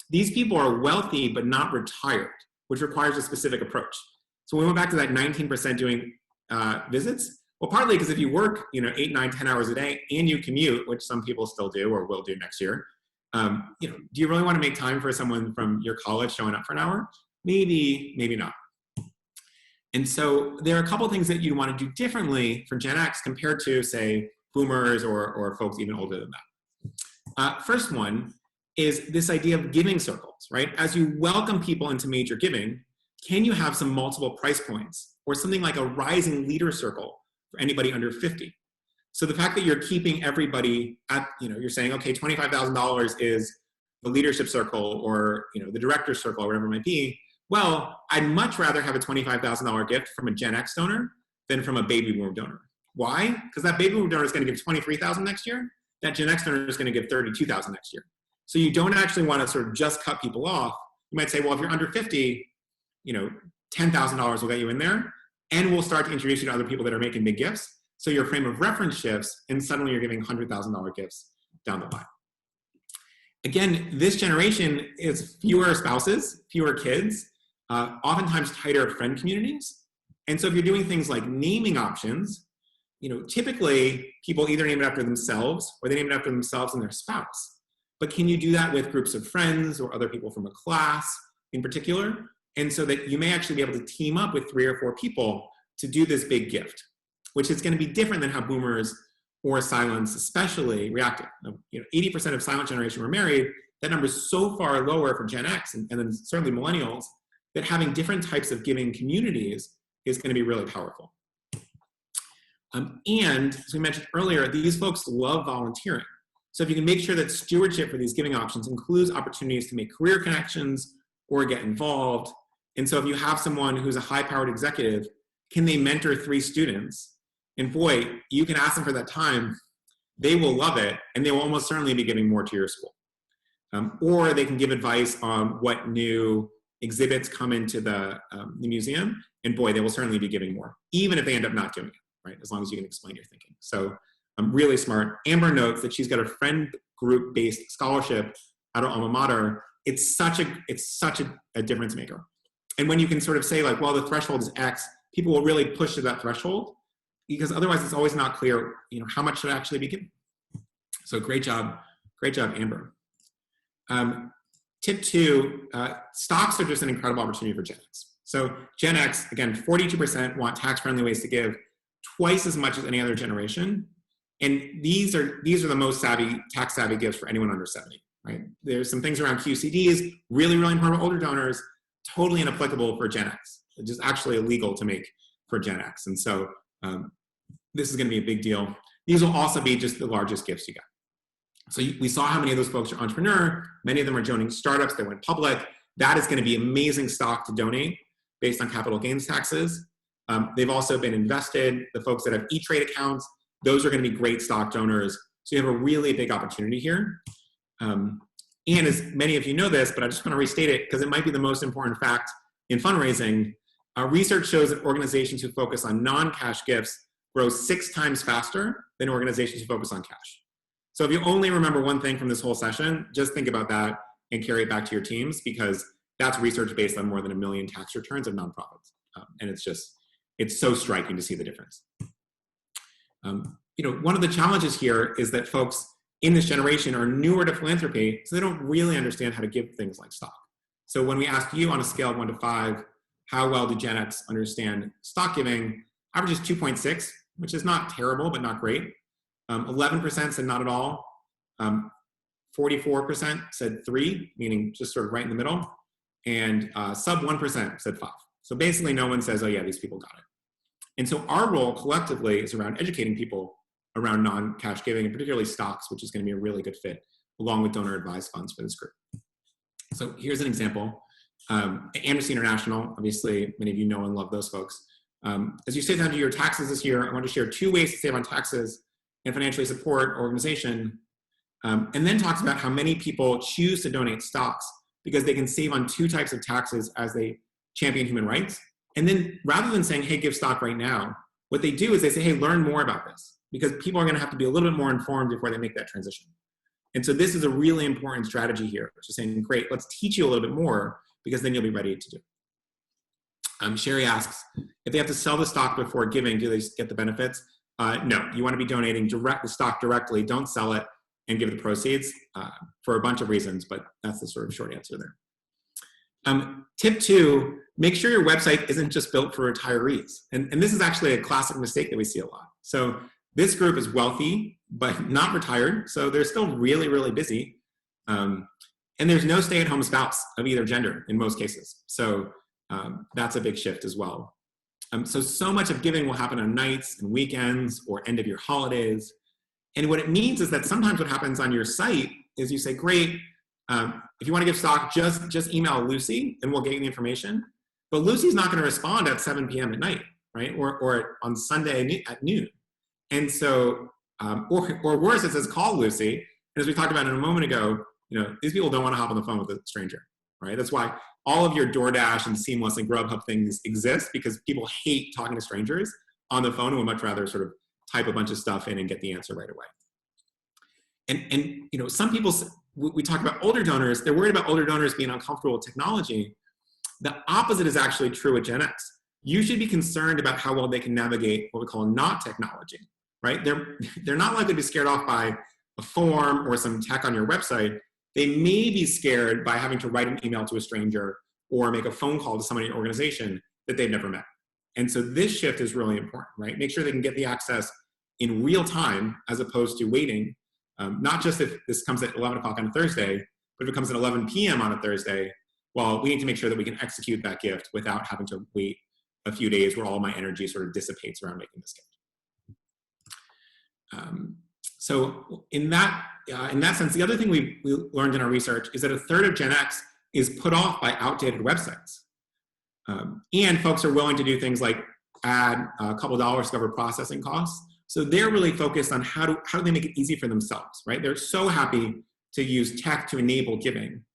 these people are wealthy but not retired, which requires a specific approach. So we went back to that 19% doing visits. Well, partly because if you work 8, 9, 10 hours a day and you commute, which some people still do or will do next year, do you really want to make time for someone from your college showing up for an hour? Maybe, maybe not. And so there are a couple of things that you want to do differently for Gen X compared to, say, boomers or folks even older than that. First one is this idea of giving circles, right? As you welcome people into major giving, can you have some multiple price points or something like a rising leader circle for anybody under 50? So the fact that you're keeping everybody at, you're saying, okay, $25,000 is the leadership circle or, the director's circle or whatever it might be. Well, I'd much rather have a $25,000 gift from a Gen X donor than from a Baby Boomer donor. Why? Because that Baby Boomer donor is going to give $23,000 next year. That Gen X donor is going to give $32,000 next year. So you don't actually want to sort of just cut people off. You might say, well, if you're under 50, $10,000 will get you in there, and we'll start to introduce you to other people that are making big gifts. So your frame of reference shifts, and suddenly you're giving $100,000 gifts down the line. Again, this generation is fewer spouses, fewer kids, oftentimes tighter friend communities. And so if you're doing things like naming options, typically people either name it after themselves or they name it after themselves and their spouse. but can you do that with groups of friends or other people from a class in particular? And so that you may actually be able to team up with 3 or 4 people to do this big gift, which is going to be different than how boomers or silents especially reacted. 80% of silent generation were married. That number is so far lower for Gen X and then certainly millennials that having different types of giving communities is going to be really powerful. And as we mentioned earlier, these folks love volunteering. So if you can make sure that stewardship for these giving options includes opportunities to make career connections or get involved. And so if you have someone who's a high-powered executive, can they mentor 3 students? And boy, you can ask them for that time. They will love it, and they will almost certainly be giving more to your school. Or they can give advice on what new exhibits come into the museum, and boy, they will certainly be giving more, even if they end up not doing it, right? As long as you can explain your thinking. So I'm really smart. Amber notes that she's got a friend group-based scholarship at her alma mater. It's such a difference maker. And when you can sort of say like, well, the threshold is X, people will really push to that threshold, because otherwise it's always not clear, how much should actually be given. So great job, Amber. Tip 2, stocks are just an incredible opportunity for Gen X. So Gen X, again, 42% want tax-friendly ways to give, twice as much as any other generation. And these are the most tax-savvy gifts for anyone under 70, right? There's some things around QCDs, really, really important for older donors, totally inapplicable for Gen X. It's just actually illegal to make for Gen X. And so this is going to be a big deal. These will also be just the largest gifts you got. So we saw how many of those folks are entrepreneur. Many of them are joining startups that went public. That is going to be amazing stock to donate based on capital gains taxes. They've also been invested. The folks that have E-Trade accounts, those are going to be great stock donors. So you have a really big opportunity here. And as many of you know this, but I just want to restate it because it might be the most important fact in fundraising. Research shows that organizations who focus on non-cash gifts grow 6 times faster than organizations who focus on cash. So if you only remember one thing from this whole session, just think about that and carry it back to your teams, because that's research based on more than 1 million tax returns of nonprofits. And it's so striking to see the difference. One of the challenges here is that folks in this generation are newer to philanthropy, so they don't really understand how to give things like stock. So when we ask you on a scale of 1 to 5, how well do Gen X understand stock giving? Average is 2.6, which is not terrible, but not great. 11% said not at all. 44% said 3, meaning just sort of right in the middle. And sub 1% said 5. So basically no one says, oh yeah, these people got it. And so our role collectively is around educating people around non-cash giving, and particularly stocks, which is going to be a really good fit, along with donor advised funds for this group. So here's an example. Amnesty International, obviously many of you know and love those folks. As you sit down to your taxes this year, I want to share 2 ways to save on taxes and financially support our organization, and then talks about how many people choose to donate stocks because they can save on 2 types of taxes as they champion human rights. And then rather than saying, hey, give stock right now, what they do is they say, hey, learn more about this, because people are going to have to be a little bit more informed before they make that transition. And so this is a really important strategy here, just saying, great, let's teach you a little bit more, because then you'll be ready to do it. Sherry asks, if they have to sell the stock before giving, do they get the benefits? No, you want to be donating the stock directly. Don't sell it and give the proceeds for a bunch of reasons, but that's the sort of short answer there. Tip 2, make sure your website isn't just built for retirees. And this is actually a classic mistake that we see a lot. So this group is wealthy, but not retired. So they're still really, really busy. And there's no stay-at-home spouse of either gender in most cases. So that's a big shift as well. So much of giving will happen on nights and weekends or end of year holidays. And what it means is that sometimes what happens on your site is you say, great, if you want to give stock, just email Lucy and we'll get you the information. But Lucy's not going to respond at 7 p.m. at night, right? Or on Sunday at noon. And so, or worse, it says call Lucy. And as we talked about a moment ago, these people don't want to hop on the phone with a stranger, right? That's why all of your DoorDash and Seamless and Grubhub things exist, because people hate talking to strangers on the phone and would much rather sort of type a bunch of stuff in and get the answer right away. And some people, we talk about older donors, they're worried about older donors being uncomfortable with technology. The opposite is actually true with Gen X. You should be concerned about how well they can navigate what we call not technology, right? They're not likely to be scared off by a form or some tech on your website. they may be scared by having to write an email to a stranger or make a phone call to somebody in your organization that they've never met. And so this shift is really important, right? Make sure they can get the access in real time as opposed to waiting, not just if this comes at 11 o'clock on a Thursday, but if it comes at 11 p.m. on a Thursday, well, we need to make sure that we can execute that gift without having to wait a few days where all my energy sort of dissipates around making this gift. So in that sense, the other thing we learned in our research is that 1/3 of Gen X is put off by outdated websites. And folks are willing to do things like add a couple dollars to cover processing costs. So they're really focused on how do they make it easy for themselves, right? They're so happy to use tech to enable giving.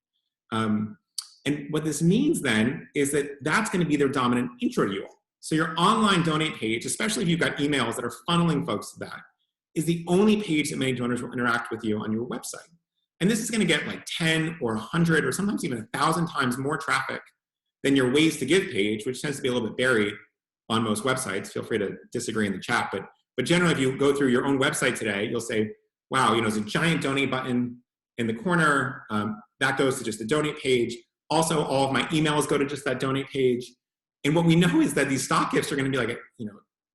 And what this means then is that that's going to be their dominant intro to you all. So your online donate page, especially if you've got emails that are funneling folks to that, is the only page that many donors will interact with you on your website. And this is going to get like 10 or 100 or sometimes even 1,000 times more traffic than your ways to give page, which tends to be a little bit buried on most websites. Feel free to disagree in the chat, but generally if you go through your own website today, you'll say, wow, there's a giant donate button in the corner. That goes to just the donate page. Also, all of my emails go to just that donate page. And what we know is that these stock gifts are going to be like,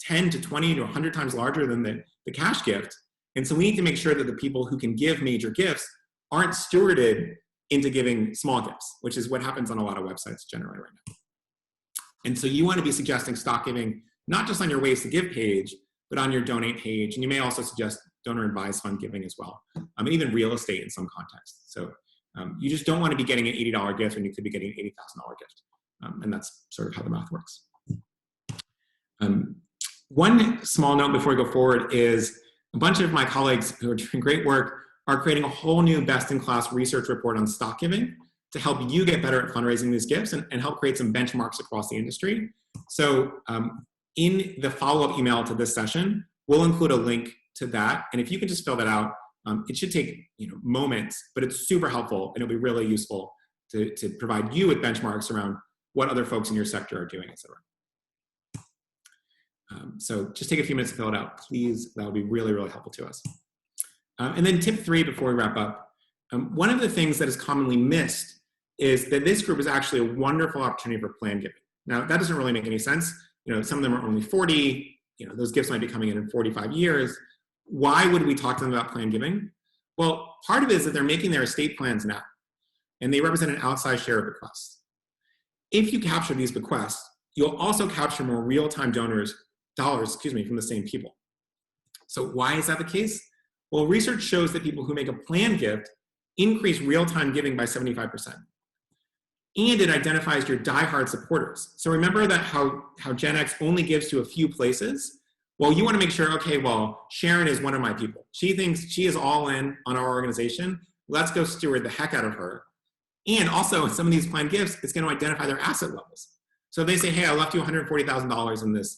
10 to 20 to 100 times larger than the cash gift. And so we need to make sure that the people who can give major gifts aren't stewarded into giving small gifts, which is what happens on a lot of websites generally right now. And so you want to be suggesting stock giving, not just on your ways to give page, but on your donate page. And you may also suggest donor advised fund giving as well, and even real estate in some contexts. So you just don't want to be getting an $80 gift when you could be getting an $80,000 gift. And that's sort of how the math works. One small note before we go forward is a bunch of my colleagues who are doing great work are creating a whole new best-in-class research report on stock giving to help you get better at fundraising these gifts and help create some benchmarks across the industry. So in the follow-up email to this session, we'll include a link to that. And if you can just fill that out, it should take moments, but it's super helpful and it'll be really useful to provide you with benchmarks around what other folks in your sector are doing, et cetera. So just take a few minutes to fill it out, please. That would be really, really helpful to us. And then tip 3 before we wrap up. One of the things that is commonly missed is that this group is actually a wonderful opportunity for plan giving. Now, that doesn't really make any sense. Some of them are only 40. Those gifts might be coming in 45 years. Why would we talk to them about plan giving? Well, part of it is that they're making their estate plans now, and they represent an outsized share of bequests. If you capture these bequests, you'll also capture more real-time dollars from the same people. So why is that the case? Well, research shows that people who make a planned gift increase real-time giving by 75%. And it identifies your diehard supporters. So remember that how Gen X only gives to a few places? Well, you want to make sure, okay, well, Sharon is one of my people. She thinks she is all in on our organization. Let's go steward the heck out of her. And also, some of these planned gifts, it's going to identify their asset levels. So if they say, hey, I left you $140,000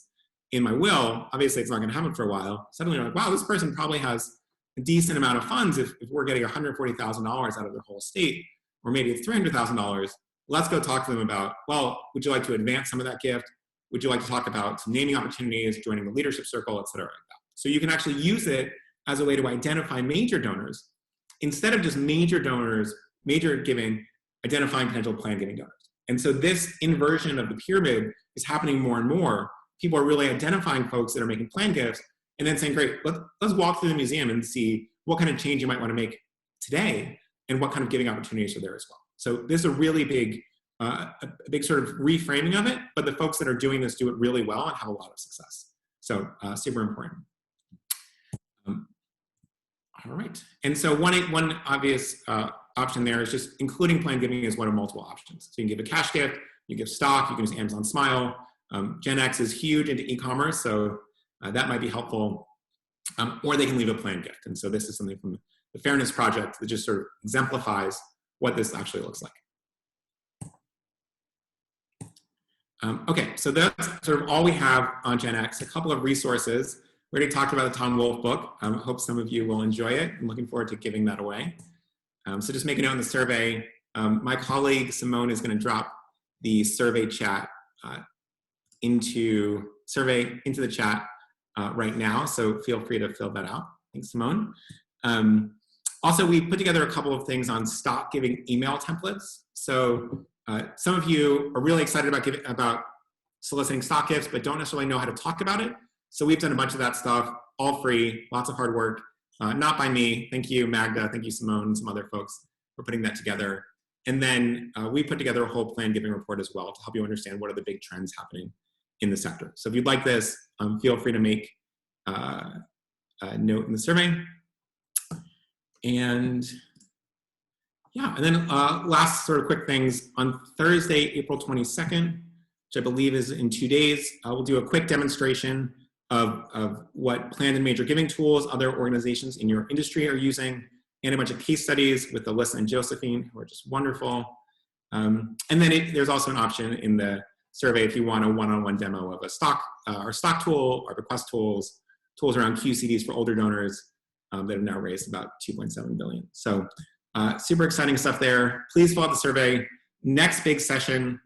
in my will, obviously it's not going to happen for a while. Suddenly you're like, wow, this person probably has a decent amount of funds if we're getting $140,000 out of their whole estate, or maybe it's $300,000. Let's go talk to them about, well, would you like to advance some of that gift? Would you like to talk about some naming opportunities, joining the leadership circle, et cetera, like that. So you can actually use it as a way to identify major donors instead of just major donors, major giving, identifying potential plan giving donors. And so this inversion of the pyramid is happening more and more. People are really identifying folks that are making plan gifts and then saying, great, let's walk through the museum and see what kind of change you might want to make today and what kind of giving opportunities are there as well. So this is a really big, a big sort of reframing of it, but the folks that are doing this do it really well and have a lot of success. So super important. All right. And so one obvious option there is just including plan giving as one of multiple options. So you can give a cash gift, you give stock, you can use Amazon Smile. Gen X is huge into e-commerce, so that might be helpful. Or they can leave a planned gift. And so this is something from the Fairness Project that just sort of exemplifies what this actually looks like. Okay, so that's sort of all we have on Gen X. A couple of resources. We already talked about the Tom Wolfe book. I hope some of you will enjoy it. I'm looking forward to giving that away. So just make a note in the survey. My colleague Simone is going to drop the survey chat into the chat right now. So feel free to fill that out. Thanks, Simone. Also, we put together a couple of things on stock giving email templates. So some of you are really excited about soliciting stock gifts, but don't necessarily know how to talk about it. So we've done a bunch of that stuff, all free, lots of hard work, not by me. Thank you, Magda. Thank you, Simone, and some other folks for putting that together. And then we put together a whole plan giving report as well to help you understand what are the big trends happening in the sector. So if you'd like this, feel free to make a note in the survey. And yeah, and then last sort of quick things. On Thursday, April 22nd, which I believe is in 2 days, we'll do a quick demonstration of what planned and major giving tools other organizations in your industry are using, and a bunch of case studies with Alyssa and Josephine, who are just wonderful. And then there's also an option in the survey if you want a one-on-one demo of a stock tool, or request tools around QCDs for older donors that have now raised about 2.7 billion. So super exciting stuff there. Please fill out the survey. Next big session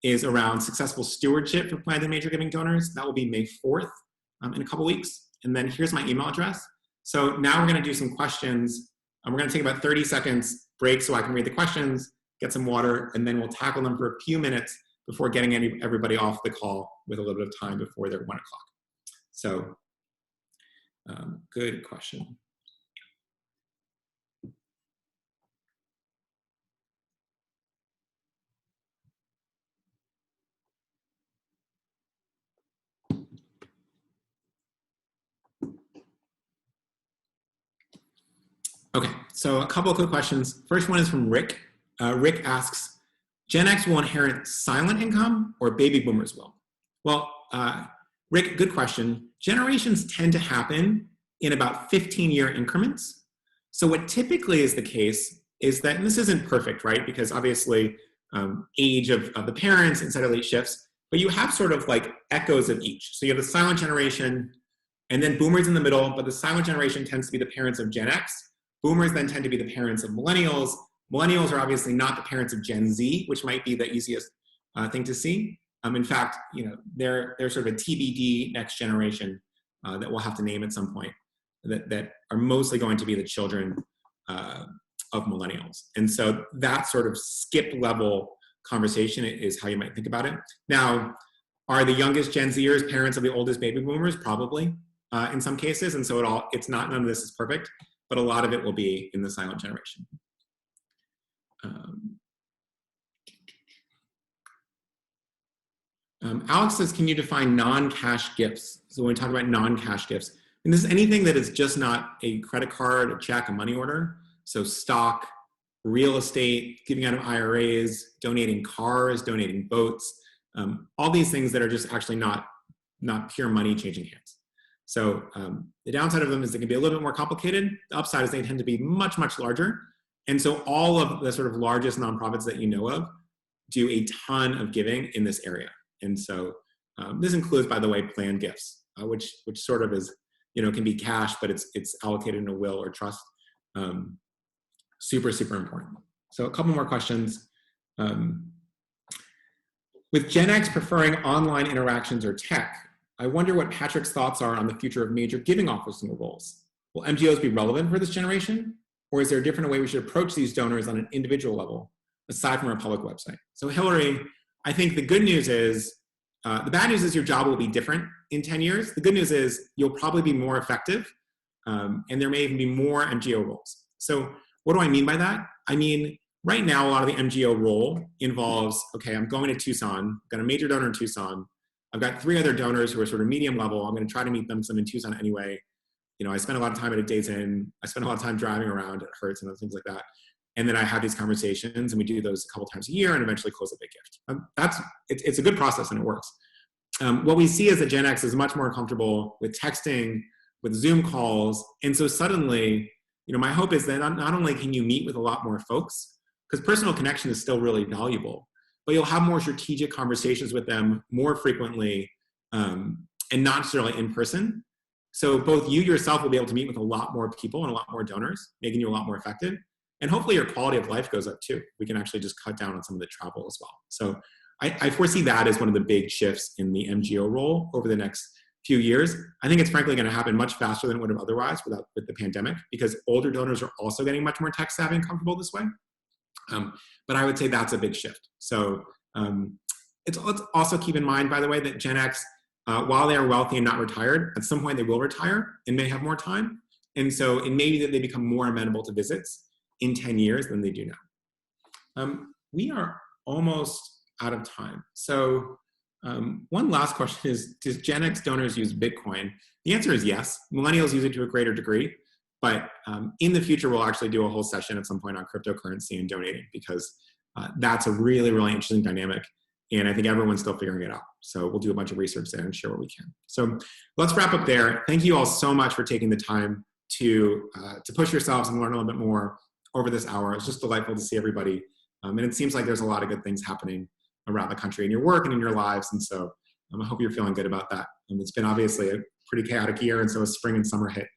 is around successful stewardship for planned and major giving donors. That will be May 4th in a couple weeks. And then here's my email address. So now we're gonna do some questions. We're gonna take about 30 seconds break so I can read the questions, get some water, and then we'll tackle them for a few minutes before getting everybody off the call with a little bit of time before they're 1 o'clock. So good question. Okay, so a couple of quick questions. First one is from Rick. Rick asks, Gen X will inherit silent income or baby boomers will? Well, Rick, good question. Generations tend to happen in about 15-year increments. So what typically is the case is that, and this isn't perfect, right? Because obviously age of the parents and steadily shifts, but you have sort of like echoes of each. So you have the silent generation and then boomers in the middle, but the silent generation tends to be the parents of Gen X. Boomers then tend to be the parents of millennials. Millennials are obviously not the parents of Gen Z, which might be the easiest thing to see. In fact, they're sort of a TBD next generation that we'll have to name at some point that are mostly going to be the children of millennials. And so that sort of skip level conversation is how you might think about it. Now, are the youngest Gen Zers parents of the oldest baby boomers? Probably in some cases. And so none of this is perfect, but a lot of it will be in the silent generation. Alex says, can you define non-cash gifts? So when we talk about non-cash gifts, and this is anything that is just not a credit card, a check, a money order. So stock, real estate, giving out of IRAs, donating cars, donating boats, all these things that are just actually not pure money changing hands. So the downside of them is they can be a little bit more complicated. The upside is they tend to be much, much larger. And so all of the sort of largest nonprofits that you know of do a ton of giving in this area. And so this includes, by the way, planned gifts, which sort of is, can be cash, but it's allocated in a will or trust. Super, super important. So a couple more questions. With Gen X preferring online interactions or tech, I wonder what Patrick's thoughts are on the future of major giving officing roles. Will MGOs be relevant for this generation? Or is there a different way we should approach these donors on an individual level, aside from our public website? So Hillary, I think the good news is, the bad news is your job will be different in 10 years. The good news is you'll probably be more effective, and there may even be more MGO roles. So what do I mean by that? I mean, right now, a lot of the MGO role involves, okay, I'm going to Tucson, I've got a major donor in Tucson, I've got 3 other donors who are sort of medium level, I'm gonna try to meet them, because I'm in Tucson anyway. I spend a lot of time at a Days Inn, I spend a lot of time driving around at Hertz and other things like that. And then I have these conversations, and we do those a couple times a year, and eventually close a big gift. It's a good process, and it works. What we see is that Gen X is much more comfortable with texting, with Zoom calls, and so suddenly, my hope is that not only can you meet with a lot more folks, because personal connection is still really valuable, but you'll have more strategic conversations with them more frequently, and not necessarily in person. So both you yourself will be able to meet with a lot more people and a lot more donors, making you a lot more effective. And hopefully your quality of life goes up too. We can actually just cut down on some of the travel as well. So I foresee that as one of the big shifts in the MGO role over the next few years. I think it's frankly going to happen much faster than it would have otherwise with the pandemic, because older donors are also getting much more tech savvy and comfortable this way. But I would say that's a big shift. So let's also keep in mind, by the way, that Gen X, while they are wealthy and not retired, at some point they will retire and may have more time. And so it may be that they become more amenable to visits in 10 years than they do now. We are almost out of time. So one last question is, does Gen X donors use Bitcoin? The answer is yes. Millennials use it to a greater degree, but in the future, we'll actually do a whole session at some point on cryptocurrency and donating, because that's a really, really interesting dynamic. And I think everyone's still figuring it out. So we'll do a bunch of research there and share what we can. So let's wrap up there. Thank you all so much for taking the time to push yourselves and learn a little bit more over this hour. It's just delightful to see everybody. And it seems like there's a lot of good things happening around the country in your work and in your lives. And so I hope you're feeling good about that. It's been obviously a pretty chaotic year. And so as spring and summer hit,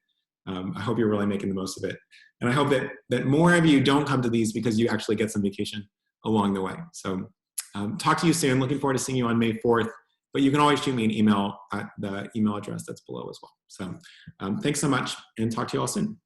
I hope you're really making the most of it. And I hope that more of you don't come to these because you actually get some vacation along the way. So talk to you soon. Looking forward to seeing you on May 4th. But you can always shoot me an email at the email address that's below as well. So thanks so much, and talk to you all soon.